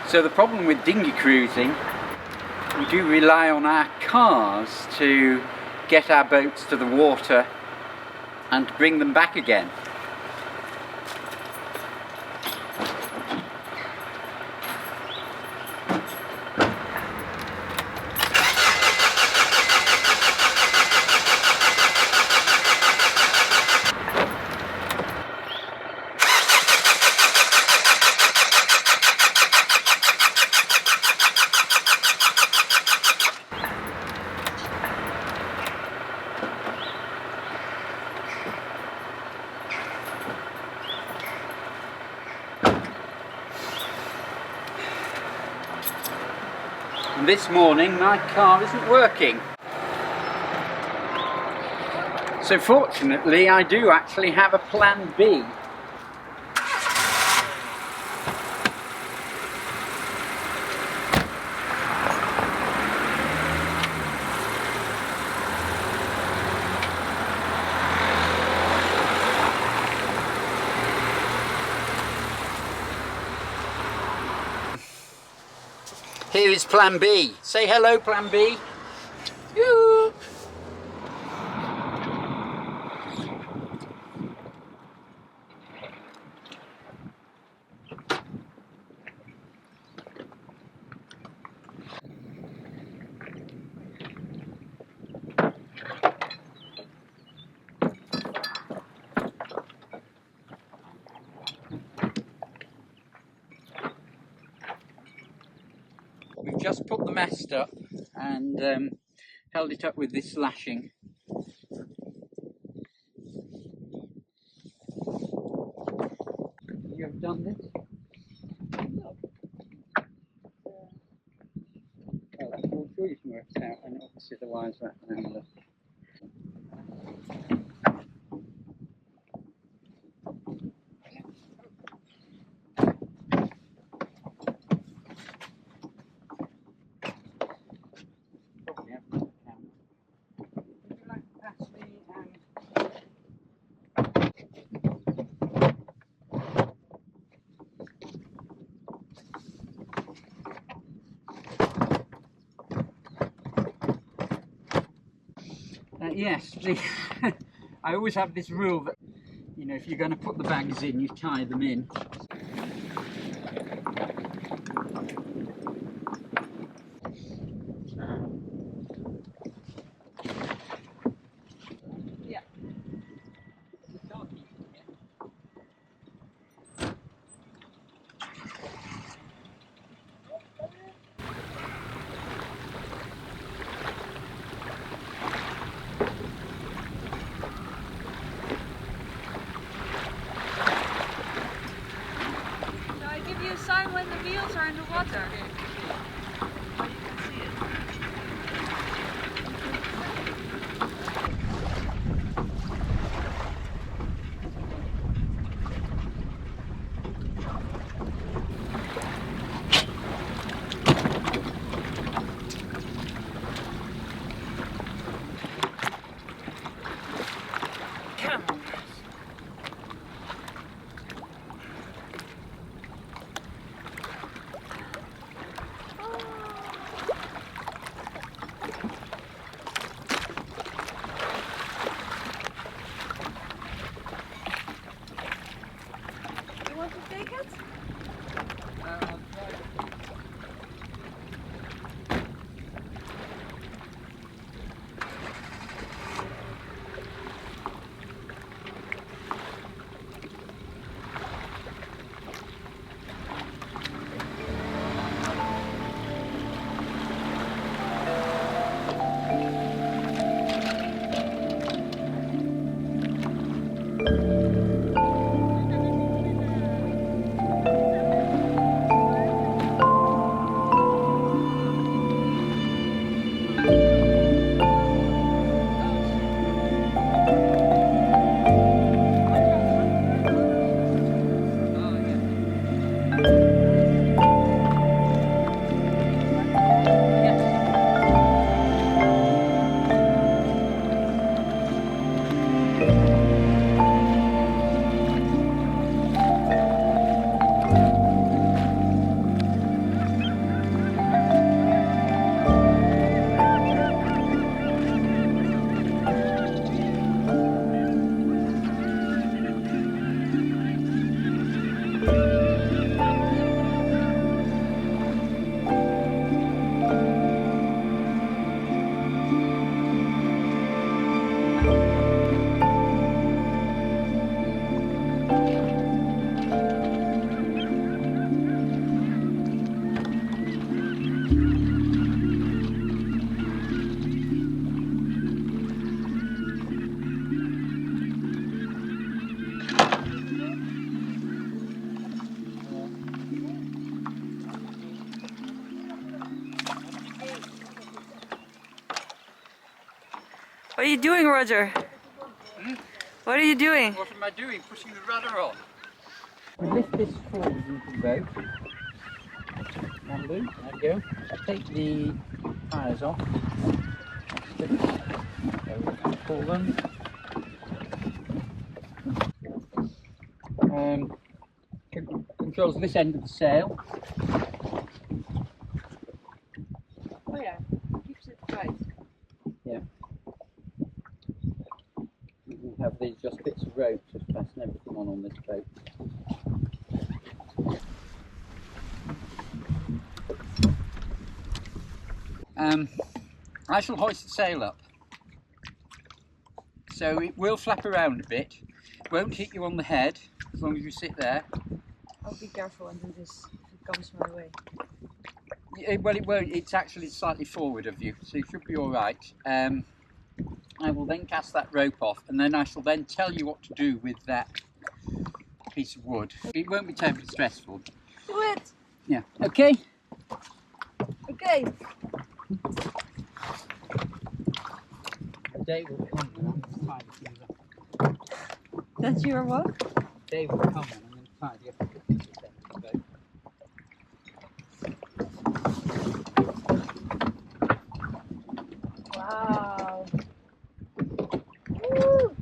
So the problem with dinghy cruising, we do rely on our cars to get our boats to the water and bring them back again. And this morning my car isn't working. So fortunately I do actually have a plan B. Here is plan B. Say hello, plan B. Yoo. We've just put the mast up and held it up with this lashing. You have done this? No. Well, I'm sure you can work it out, and obviously the wires wrap around the... Yes, I always have this rule that, you know, if you're going to put the bags in, you tie them in. Yeah. Sign when the wheels are in the water. What are you doing, Roger? What are you doing? What am I doing? Pushing the rudder on. We lift this forward into the boat. There we go. Take the tyres off. There we go. Pull them. Controls this end of the sail. Oh yeah, keeps it tight. Yeah. We have these just bits of rope just fasten everything on this boat. I shall hoist the sail up. So it will flap around a bit. Won't hit you on the head as long as you sit there. I'll be careful and do this if it comes my way. Well, it won't. It's actually slightly forward of you, so you should be all right. I will then cast that rope off, and then I shall then tell you what to do with that piece of wood. It won't be terribly stressful. Do it! Yeah. Okay. Okay. The day will come when I'm going to tidy things up. That's your what? The day will come when I'm going to tidy up a bit this end of the boat. Wow. Woo.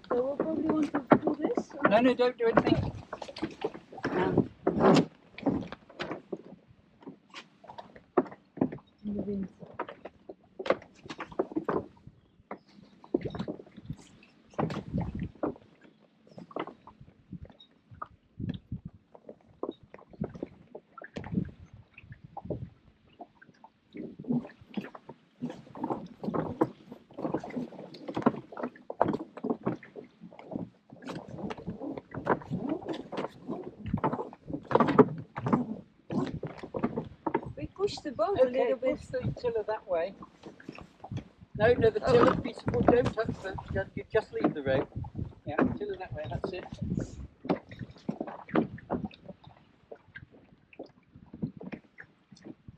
So we'll probably want to do this? No, don't do anything. In the wind. Push the boat a little bit. Push the tiller that way. No, the tiller piece of wood, don't touch the, you just leave the rope. Yeah, tiller that way, that's it.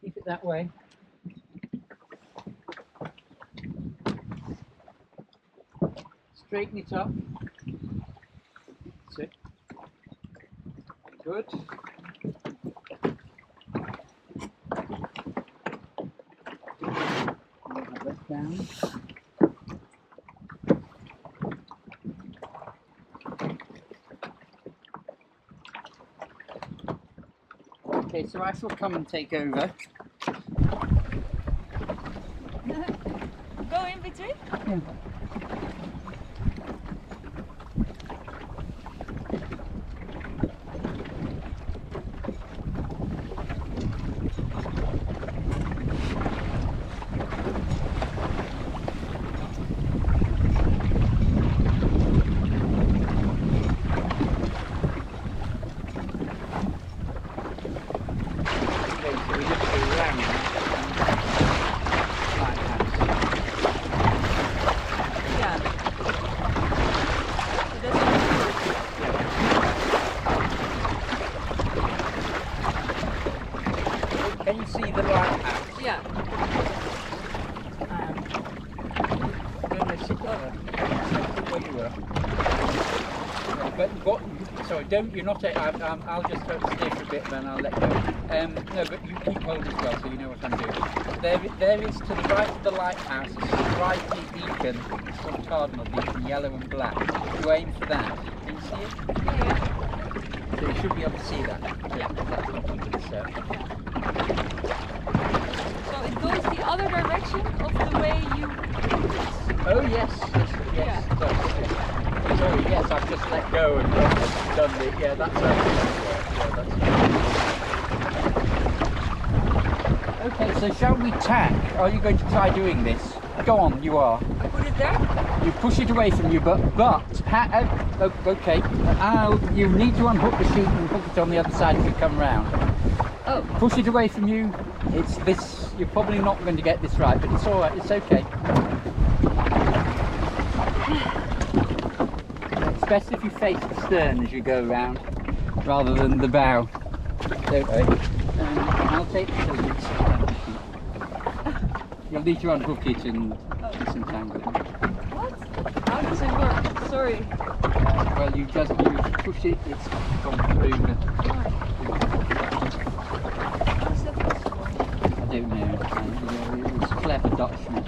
Keep it that way. Straighten it up. That's it. Good. Down. Okay, so I shall come and take over. Go in between? Yeah. Can you see the lighthouse? Yeah. Where you were. But what? Sorry, don't. You're not. I'll just steer for a bit, then I'll let go. No, but you keep hold as well, so you know what I'm doing. There is to the right of the lighthouse a stripy beacon, sort of cardinal beacon, yellow and black. You aim for that. Can you see it? Yeah. So you should be able to see that. Yeah, that's not under the surf. So it goes the other direction of the way you. Oh yes. Yeah. It does. Sorry, yes, I've just let go and done it. Yeah, that's right. Okay, so shall we tack? Are you going to try doing this? Go on, you are. I put it there? You push it away from you, but okay. You need to unhook the sheet and hook it on the other side as you come round. Oh. Push it away from you. It's this. You're probably not going to get this right, but it's all right. It's okay. It's best if you face the stern as you go around, rather than the bow. Don't worry. I'll take the scissors. You'll need to unhook it and disentangle it. What? How does it work? Sorry. Well, you push it. It's gone through the. I don't know. It was clever Dutchness.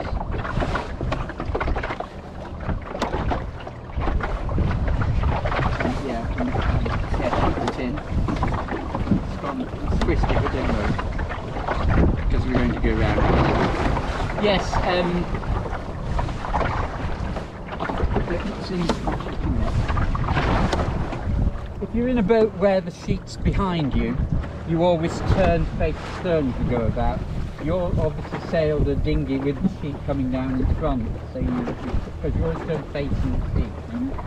Put it in. It's twisted, but don't worry. Because we're going to go round. Yes, let's see. If you're in a boat where the sheet's behind you, you always turn face stern as you go about. You'll obviously sail the dinghy with the sheet coming down in front, so because you're always turn facing the sea.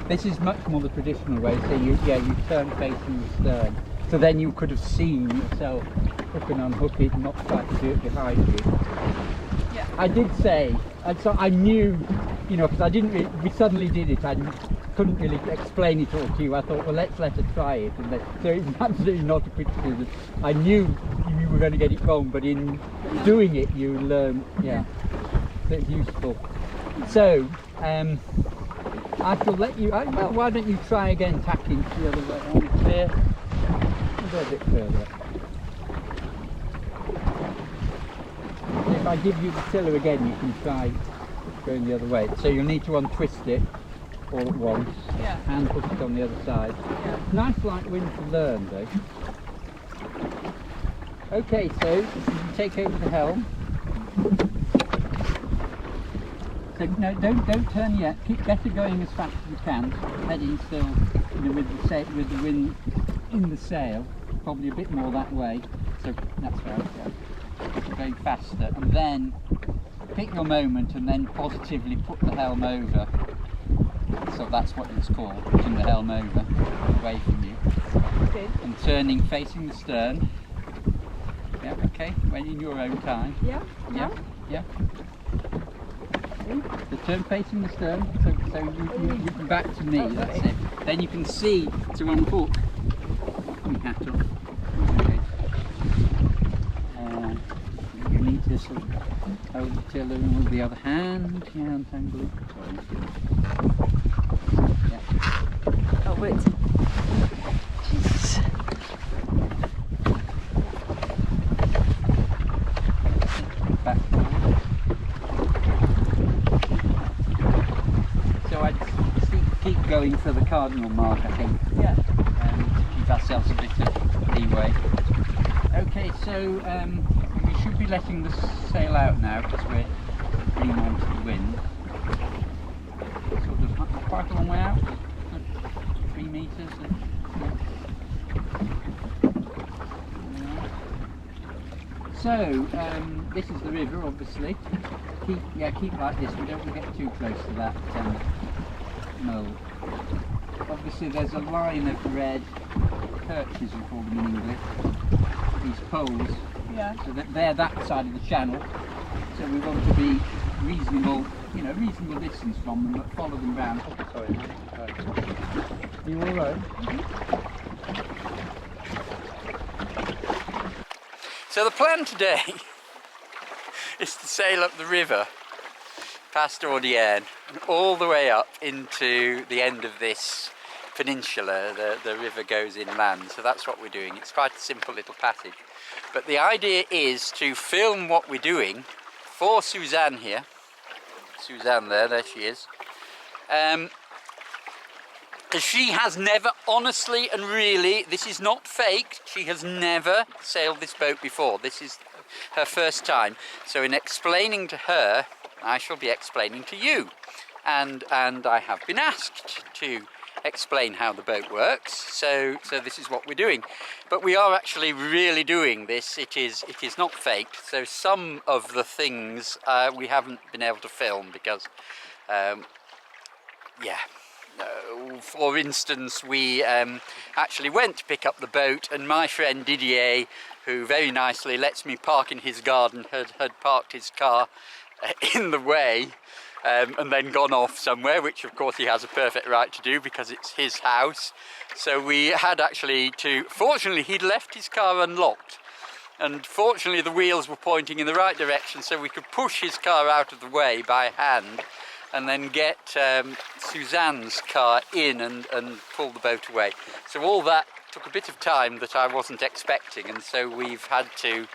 This is much more the traditional way, so you turn facing the stern. So then you could have seen yourself hook and unhook it and not try to do it behind you. Yeah. I did say, and so I knew, because I didn't really, we suddenly did it, I couldn't really explain it all to you. I thought, well, let's let her try it. So it's absolutely not a criticism. I knew you were going to get it wrong, but in doing it, you learn, so it's useful. So, I shall let you, well, why don't you try again tacking the other way on clear? Go a bit further. If I give you the tiller again, you can try going the other way. So you'll need to untwist it all at once and put it on the other side. Yeah. Nice light wind to learn though. Okay, so you can take over the helm. So no, don't turn yet. Get it going as fast as you can. Heading still, with the wind in the sail. Probably a bit more that way. So that's right. Going faster, and then pick your moment, and then positively put the helm over. So that's what it's called, putting the helm over, away from you. Okay. And turning, facing the stern. Yeah, okay, when in your own time. Yeah. Yeah. So turn facing the stern, so you can back to me, that's it. Then you can see to unhook. Put your hat on. Okay. You need to sort of hold the tiller with the other hand. Yeah, untangle it. Sorry. Yeah. Oh wait. Jesus. Back forward. So I'd keep going for the cardinal mark, I think. Yeah. To keep ourselves a bit of leeway. Okay, so we should be letting the sail out now because we're leaning onto the wind. Sort of quite a long way out, 3 metres. So this is the river, obviously. Keep like this. We don't want to get too close to that mole. Obviously, there's a line of red perches, we call them in English. These poles. Yeah. So that they're that side of the channel. So we want to be reasonable distance from them, but follow them round. Oh, sorry. Are you all right? So the plan today is to sail up the river past Ordierne and all the way up into the end of this peninsula. The river goes inland, so that's what we're doing. It's quite a simple little passage, but the idea is to film what we're doing for Suzanne here. Suzanne there she is. Because she has never, honestly and really, this is not faked, she has never sailed this boat before. This is her first time. So in explaining to her, I shall be explaining to you. And I have been asked to explain how the boat works, so this is what we're doing. But we are actually really doing this. It is not faked. So some of the things we haven't been able to film because, For instance, we actually went to pick up the boat, and my friend Didier, who very nicely lets me park in his garden, had parked his car in the way and then gone off somewhere, which of course he has a perfect right to do because it's his house. So we had actually to, fortunately he'd left his car unlocked, and fortunately the wheels were pointing in the right direction, so we could push his car out of the way by hand and then get Suzanne's car in and pull the boat away. So all that took a bit of time that I wasn't expecting, and so we've had to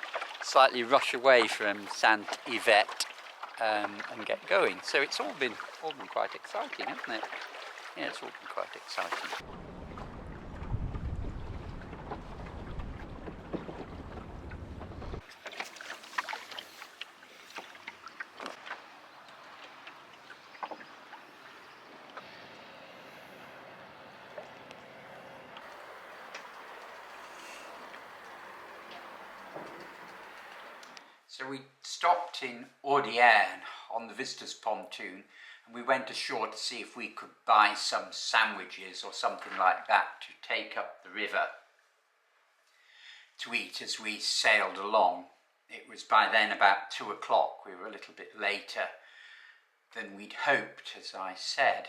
slightly rush away from Sainte Evette and get going. So it's all been quite exciting, hasn't it? Yeah, it's all been quite exciting. So we stopped in Ordiane on the visitors' pontoon, and we went ashore to see if we could buy some sandwiches or something like that to take up the river to eat as we sailed along. It was by then about 2 o'clock. We were a little bit later than we'd hoped, as I said.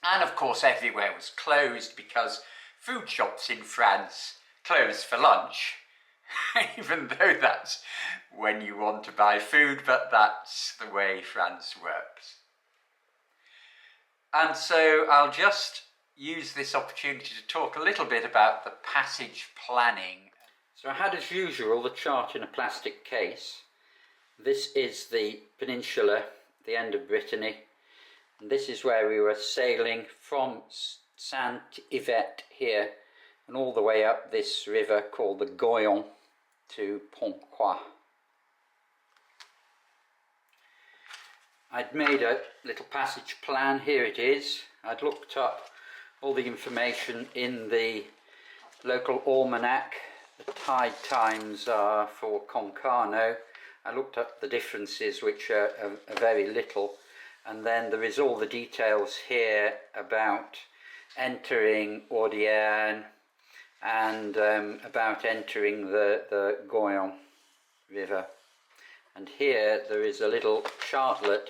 And of course everywhere was closed because food shops in France close for lunch. Even though that's when you want to buy food, but that's the way France works. And so I'll just use this opportunity to talk a little bit about the passage planning. So I had, as usual, the chart in a plastic case. This is the peninsula, the end of Brittany, and this is where we were sailing from Sainte Evette here and all the way up this river called the Goyen to Pont Croix. I'd made a little passage plan. Here it is. I'd looked up all the information in the local almanac. The tide times are for Cancale. I looked up the differences, which are very little, and then there is all the details here about entering Ordiane and about entering the Goyen River. And here there is a little chartlet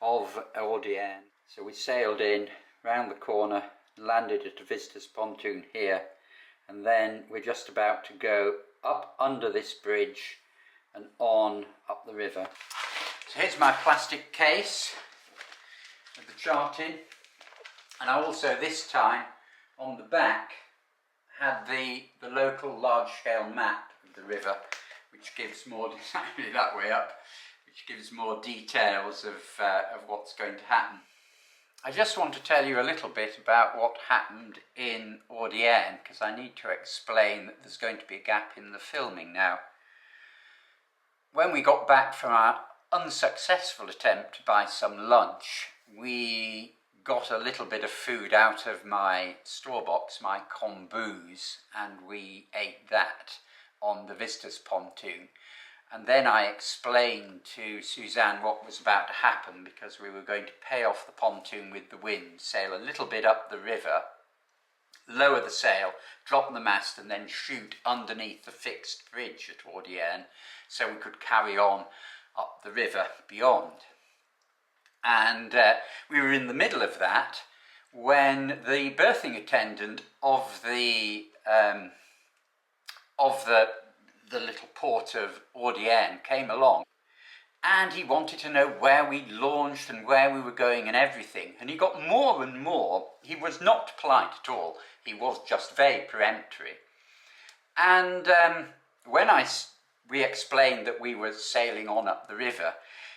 of Ordiane. So we sailed in, round the corner, landed at a visitor's pontoon here, and then we're just about to go up under this bridge and on up the river. So here's my plastic case with the chart in, and I also this time on the back had the local large-scale map of the river, which gives more exactly that way up, which gives more details of what's going to happen. I just want to tell you a little bit about what happened in Ordiane, because I need to explain that there's going to be a gap in the filming now. When we got back from our unsuccessful attempt to buy some lunch, we got a little bit of food out of my store box, my kombu's, and we ate that on the visitors' pontoon. And then I explained to Suzanne what was about to happen, because we were going to pay off the pontoon with the wind, sail a little bit up the river, lower the sail, drop the mast, and then shoot underneath the fixed bridge at Ordiane so we could carry on up the river beyond. And we were in the middle of that when the berthing attendant of the little port of Ordiane came along, and he wanted to know where we launched and where we were going and everything. And he got more and more. He was not polite at all. He was just very peremptory. And when we explained that we were sailing on up the river,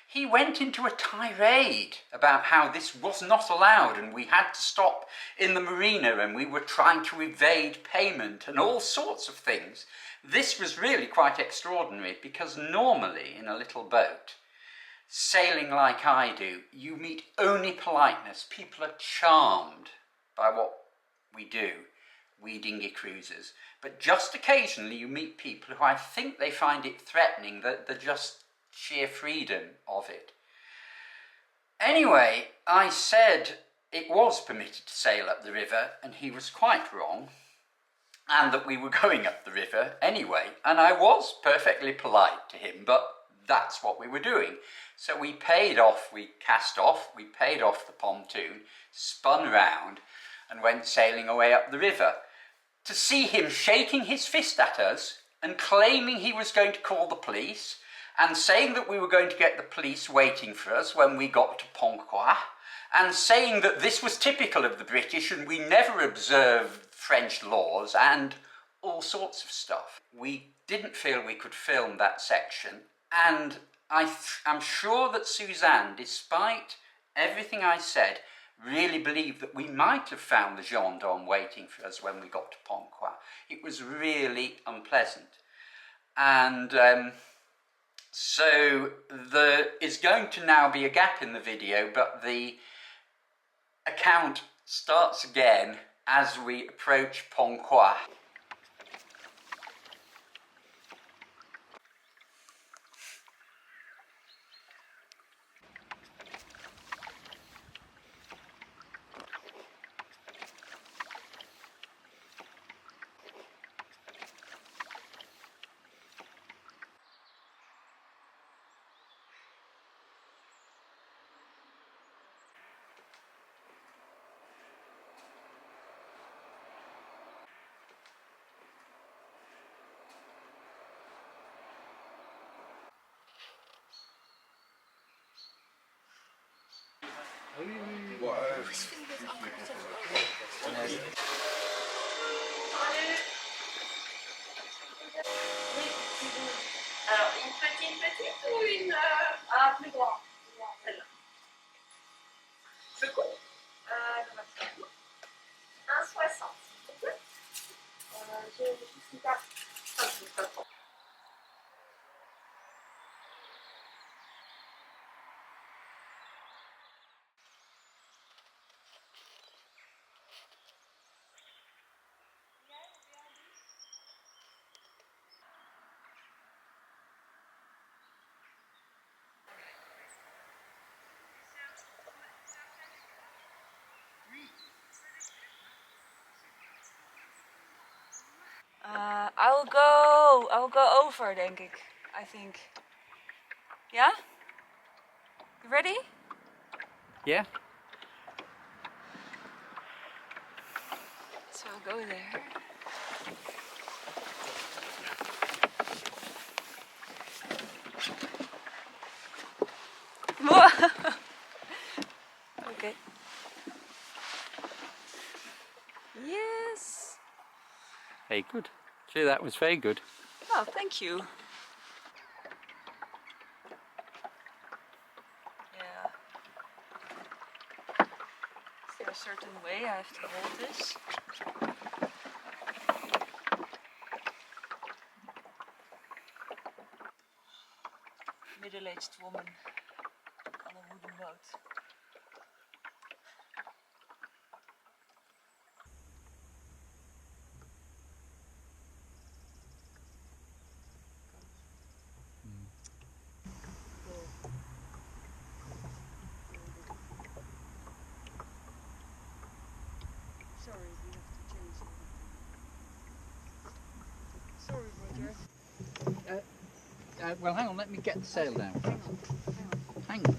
he went into a tirade about how this was not allowed and we had to stop in the marina and we were trying to evade payment and all sorts of things. This was really quite extraordinary, because normally in a little boat, sailing like I do, you meet only politeness. People are charmed by what we do, we dinghy cruisers. But just occasionally you meet people who I think they find it threatening, the just sheer freedom of it. Anyway, I said it was permitted to sail up the river, and he was quite wrong, and that we were going up the river anyway, and I was perfectly polite to him, but that's what we were doing. So we paid off, we cast off, we paid off the pontoon, spun round and went sailing away up the river. To see him shaking his fist at us and claiming he was going to call the police and saying that we were going to get the police waiting for us when we got to Pont Croix, and saying that this was typical of the British and we never observed French laws and all sorts of stuff. We didn't feel we could film that section, and I'm sure that Suzanne, despite everything I said, really believed that we might have found the gendarme waiting for us when we got to Pont Croix. It was really unpleasant. And so there is going to now be a gap in the video, but the account starts again as we approach Pont Croix. Alors, une petite ou une plus grande? Celle-là. Je coupe 1,60. Je suis pas. I'll go over, denk ik. I think. Yeah? You ready? Yeah? So I'll go there. Okay. Yes. Very good. See, that was very good. Oh, thank you. Yeah. Is there a certain way I have to hold this? Middle-aged woman on a wooden boat. Sorry, we have to change it. Sorry, Roger. Well, hang on, let me get the sail down. Hang on.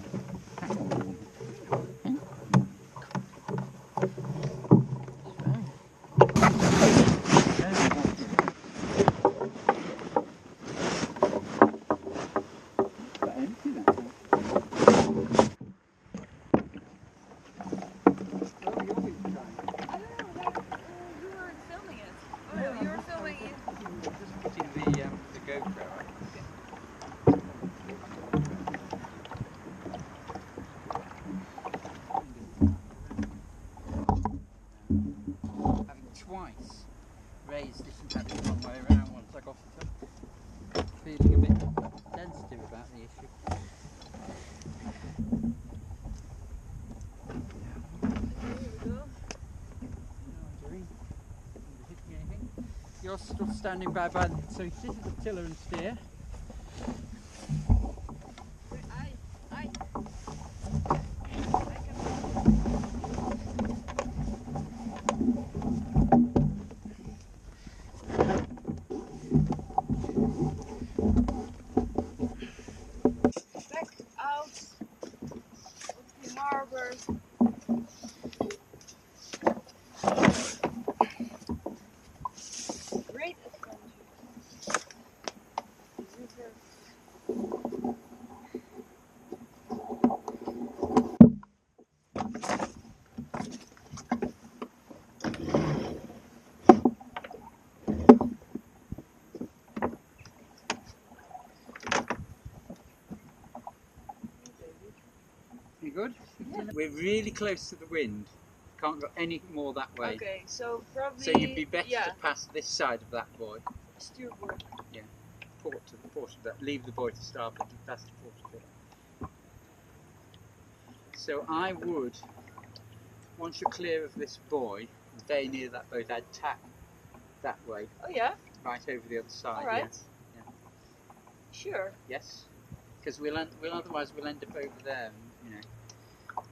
Raised this and had it one way around once I got it up. Feeling a bit sensitive about the issue. You're still standing by so this is the tiller and steer. we're really close to the wind. Can't go any more that way. Okay, so probably. So you'd be better to pass this side of that buoy. Stuurboord. Yeah. Port of that. Leave the buoy to starboard and pass the port of it. So I would, once you're clear of this buoy, very near that boat, I'd tack that way. Oh yeah? Right over the other side. All right. Yeah. Sure. Yes. Because otherwise we'll end up over there. You know.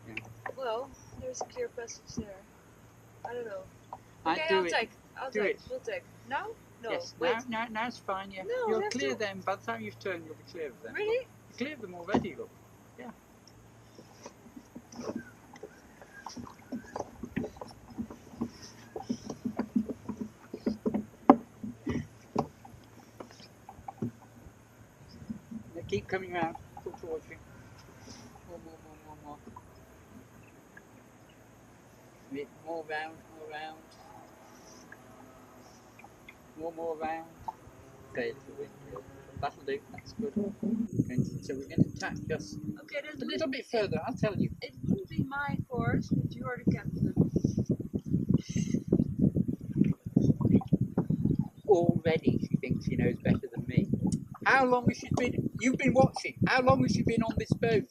Yeah. Well, there's a clear passage there. I don't know. I'll take. We'll take. Now? No. Yes. Wait. Now it's fine. Yeah. No, You'll clear them. By the time you've turned, you'll be clear of them. Really? You cleared them already. Look. Yeah. Keep coming round. Pull towards you. More. A bit more round. More round. Sail to the wind. That'll do. That's good. And so we're going to tack just a little bit further. I'll tell you. It wouldn't be my course, but you're the captain. Already she thinks she knows better than me. How long has she been? You've been watching. How long has she been on this boat?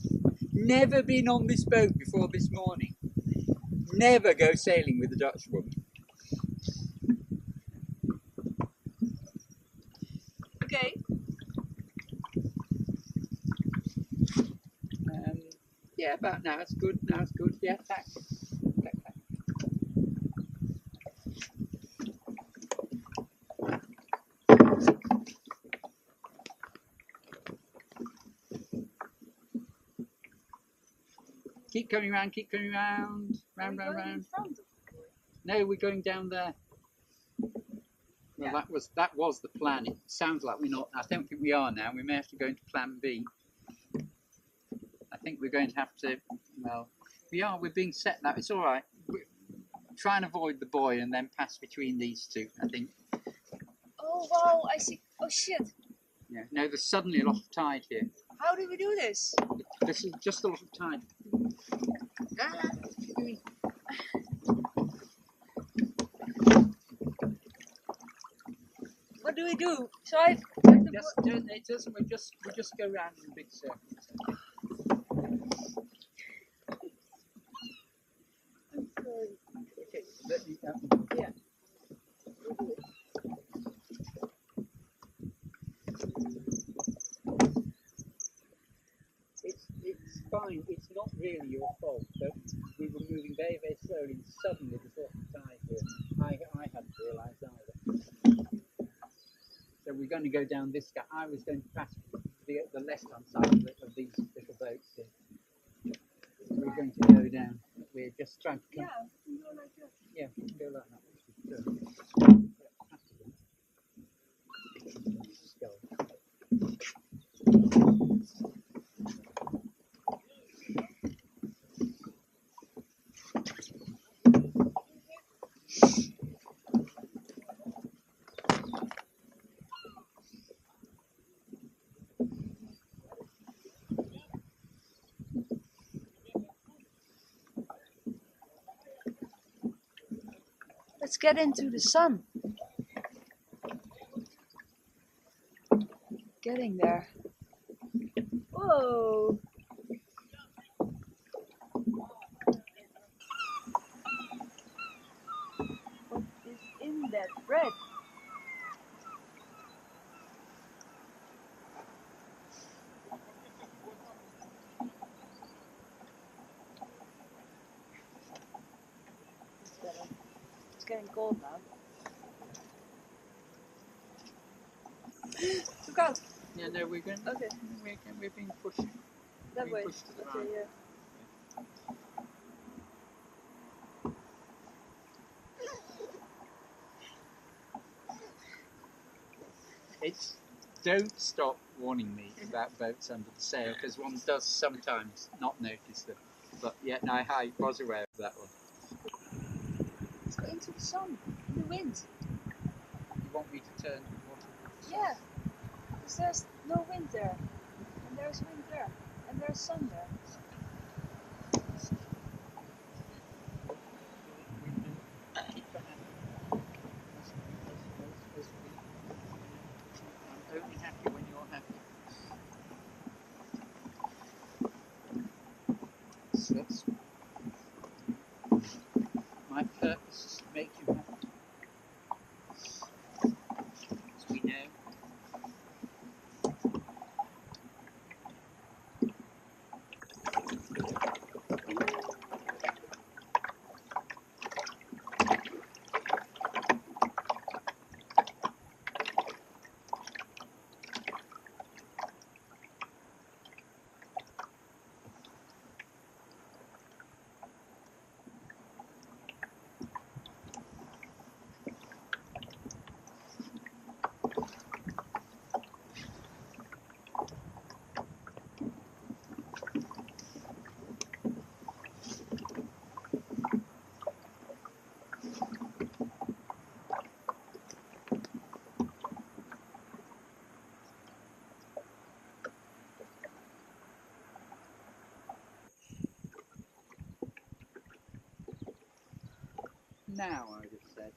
Never been on this boat before this morning. Never go sailing with a Dutch woman. Okay. Yeah, about now it's good. Yeah, tack. Keep coming round. Round. In front of the boy? No, we're going down there. Well, Yeah. that was the plan. It sounds like we're not. I don't think we are now. We may have to go into plan B. I think we're going to have to. Well, we are. We're being set now. It's all right. We're try and avoid the buoy and then pass between these two. I think. Oh wow! I see. Oh shit! Yeah. No, there's suddenly a lot of tide here. How do we do this? This is just a lot of tide. What do we do? So I. It doesn't. We just go round in a big circle. I'm sorry. Okay. Let me. Yeah. It's fine. It's not really your fault. But we were moving very, very slowly, and suddenly there's a lot of tide here. I hadn't realised either. So we're going to go down this guy. I was going to pass the left-hand side of these little boats here. We're going to go down. We're just trying to come. Yeah, we can go like that. Yeah, we can go like that. Just go. Let's get into the sun. Getting there. Whoa! What is in that bread? It's getting cold now. Look out! Yeah, no, we're going. Okay. We're being pushed. That Being way. pushed to the Okay, right. yeah. It's don't stop warning me about boats under the sail because one does sometimes not notice them. But yeah, no, I was aware of that one. Let's go into the sun, in the wind. You want me to turn? Yeah, because there's no wind there, and there's wind there, and there's sun there. now, I would have said.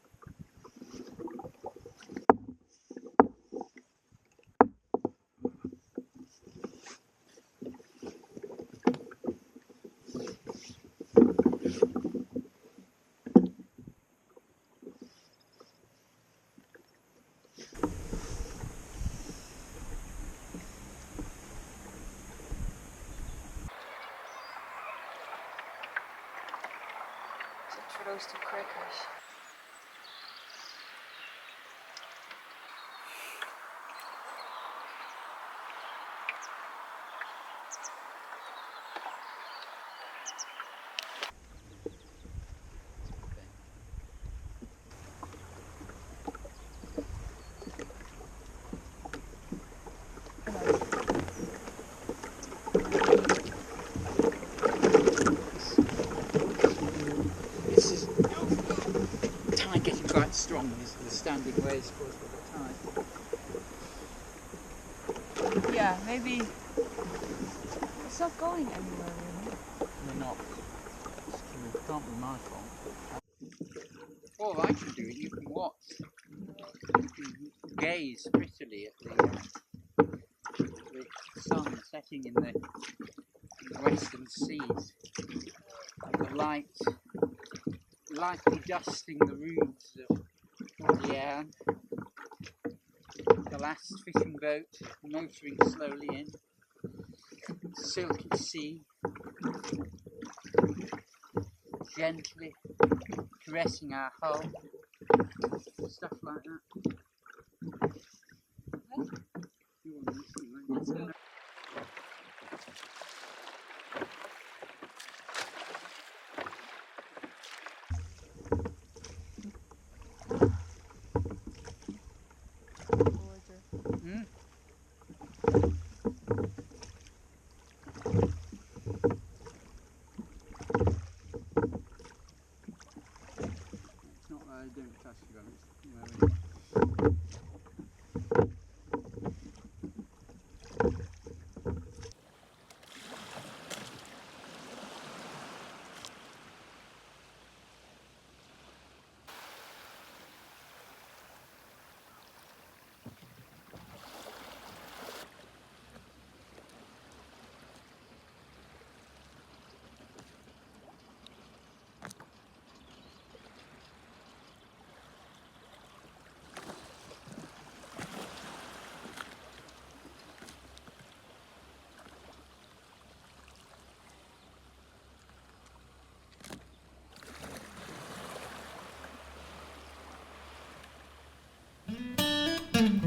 Except for those two crackers. This is tide getting quite strong. This is the standing waves caused by the tide. Yeah, maybe it's not going anywhere really. They're not. It's true. It can't be my fault. Or I can do it. You can watch. You can gaze prettily at the sun setting in the western seas, and the light lightly dusting the roofs of Goyen. The last fishing boat motoring slowly in. Silky sea, gently caressing our hull, stuff like that. You were listening, weren't you? Hmm? It's not that I don't trust you, it's where we